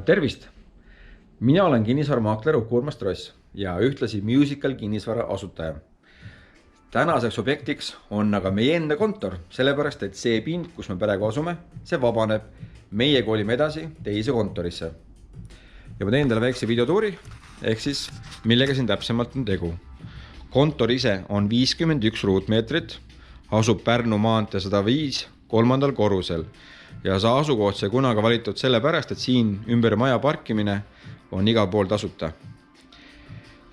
Tervist! Mina olen kinnisvaramaakler Uku Urmas Tross ja ühtlasi Musical kinnisvara asutaja. Tänaseks objektiks on aga meie enda kontor, sellepärast et see pind, kus me praegu asume, see vabaneb. Meie kolime edasi teise kontorisse. Ja ma teen teile väikse videotuuri, ehk siis millega siin täpsemalt on tegu. Kontor ise on 51 ruutmeetrit, asub Pärnu maantee 105 3. korrusel. Ja see asukoht sai kunagi valitud sellepärast, et siin ümber maja parkimine on igal pool tasuta.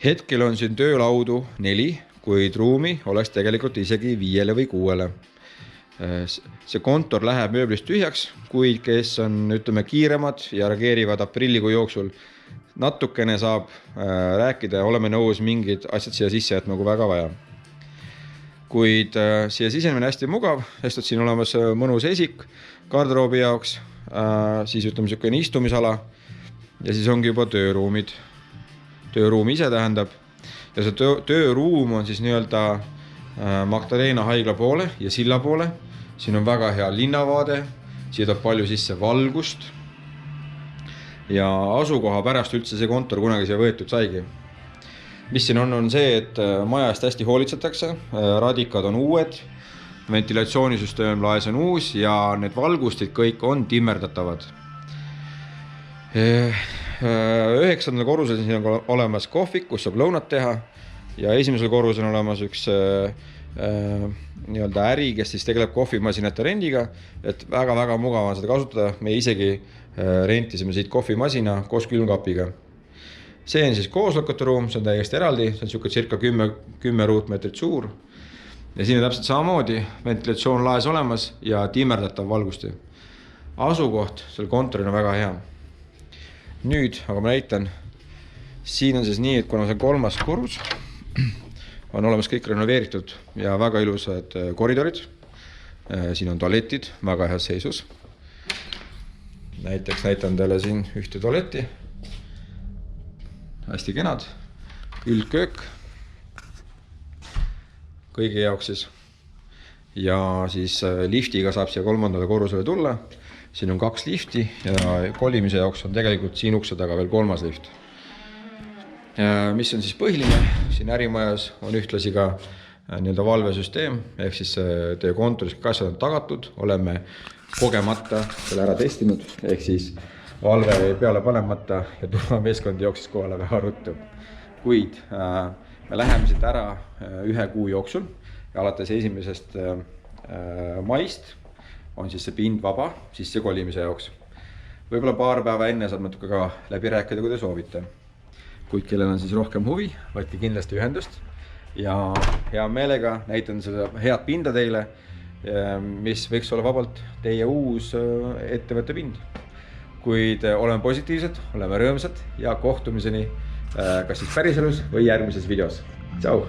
Hetkel on siin töölaudu 4, kuid ruumi oleks tegelikult isegi 5 või 6. See kontor läheb mööblist tühjaks, kuid kes on kiiremad ja reageerivad aprillikuu jooksul, natukene saab rääkida ja oleme nõus mingid asjad siia sisse jätma, kui väga vaja. Kuid siia sisenemine hästi mugav, sest siin olemas mõnus esik garderoobi jaoks, siis niisugune istumisala ja siis ongi juba tööruumid. Tööruum ise tähendab ja see tööruum on siis nii-öelda Magdalena haigla poole ja silla poole. Siin on väga hea linnavaade, siia tuleb palju sisse valgust ja asukoha pärast üldse see kontor kunagi siia võetud saigi. Mis siin on see, et maja eest hästi hoolitsetakse, radikad on uued, ventilatsioonisüsteem laes on uus ja need valgustid kõik on timmerdatavad. 9. korrusel siin on olemas kohvik, kus saab lõunat teha ja esimesel korrusel on olemas üks äri, kes siis tegeleb kohvimasinate rendiga, et väga-väga mugav on seda kasutada. Me isegi rentisime siit kohvimasina koos külmkapiga. See on siis koosolekute ruum, see on täiesti eraldi, see on circa 10 ruutmeetrit suur. Ja siin on täpselt samamoodi ventilatsioon laes olemas ja timmerdatav valgusti. Asukoht seal kontoril on väga hea. Nüüd, aga ma näitan, siin on siis nii, et kuna see 3. korrus, on olemas kõik renoveeritud ja väga ilusad koridorid. Siin on tualetid, väga heas seisus. Näiteks näitan teile siin ühte tualetti. Hästi kenad, üldköök kõigi jaoks siis. Ja siis liftiga saab siia 3. korrusele tulla. Siin on 2 lifti ja kolimise jaoks on tegelikult siin ukse taga veel 3. lift. Mis on siis põhiline? Siin ärimajas on ühtlasi ka valvesüsteem, ehk siis teie kontoris kõik asjad on tagatud. Oleme kogemata selle ära testinud, ehk siis valve peale panemata ja turvameeskond jooksis kohale väga ruttu. Kuid me läheme siit ära 1 kuu jooksul ja alates 1. maist on siis see pind vaba sisse kolimise jaoks. Võib-olla paar päeva enne saab natuke ka läbi rääkida, kui te soovite. Kuid kellel on siis rohkem huvi, võtke kindlasti ühendust ja hea meelega näitan seda head pinda teile, mis võiks olla vabalt teie uus ettevõtte pind. Kuid oleme positiivsed, oleme rõõmsad ja kohtumiseni kas siis päriselus või järgmises videos. Tšau!